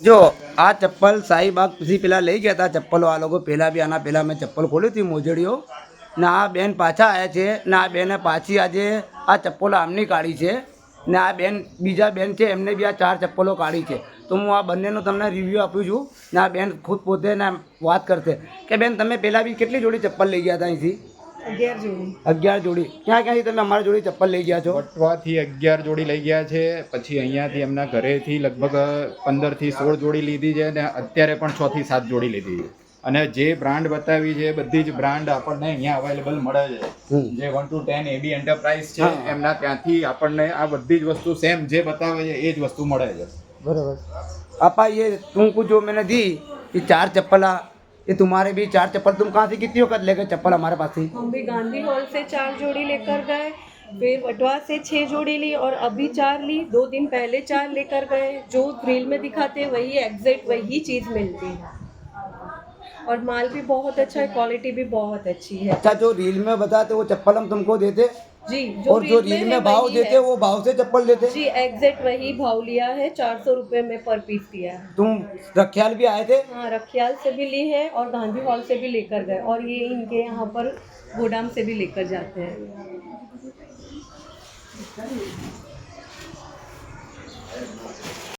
જો આ ચપ્પલ શાહીબાગ પછી પેલા લઈ ગયા હતા ચપ્પલો આ લોકો પહેલાં બી આના પહેલાં મેં ચપ્પલ ખોલી હતી મોજડીઓ ને આ બેન પાછા આવ્યા છે ને આ બેને પાછી આજે આ ચપ્પલો આમની કાઢી છે ને આ બેન બીજા બેન છે એમને બી આ 4 ચપ્પલો કાઢી છે. તો હું આ બંનેનો તમને રિવ્યૂ આપું છું ને આ બેન ખુદ પોતે ને વાત કરશે કે બેન તમે પહેલાં બી કેટલી જોડી ચપ્પલ લઈ ગયા હતા અહીંથી? 11 જોડી. ક્યાં ક્યાંથી તમે અમારી જોડી ચપ્પલ લઈ ગયા છો? વટવાથી 11 જોડી લઈ ગયા છે, પછી અહીંયાથી એમના ઘરેથી લગભગ 15 થી 16 જોડી લીધી છે અને અત્યારે પણ 6 થી 7 જોડી લીધી છે. અને જે બ્રાન્ડ બતાવી છે બધી જ બ્રાન્ડ આપણને અહીંયા અવેલેબલ મળે છે. જે 1 to 10 AB એન્ટરપ્રાઇઝ છે એમના ત્યાંથી આપણને આ બધી જ વસ્તુ સેમ જે બતાવે છે એ જ વસ્તુ મળે છે. बराबर. आपा ये तुमको जो मैंने दी ये 4 चप्पल ये तुम्हारे भी 4 चप्पल तुम कहाँ से कितनी वक्त ले गए चप्पल हमारे पास से? हम भी गांधी हॉल से 4 जोड़ी लेकर गए, फिर वटवा से 6 जोड़ी ली और अभी 4 ली. 2 दिन पहले 4 लेकर गए. जो रील में दिखाते हैं वही एग्जैक्ट वही चीज़ मिलती है और माल भी बहुत अच्छा है, क्वालिटी भी बहुत अच्छी है. अच्छा, जो रील में बताते वो चप्पल हम तुमको देते जी, और जो रील में भाव देते वो भाव से चप्पल देते? जी एग्जैक्ट वही भाव लिया है. 400 रुपये में पर पीस दिया है. तुम रखियाल भी आए थे? हाँ, रखियाल से भी ली है और गांधी हॉल से भी लेकर गए और ये इनके यहाँ पर गोदाम से भी लेकर जाते हैं.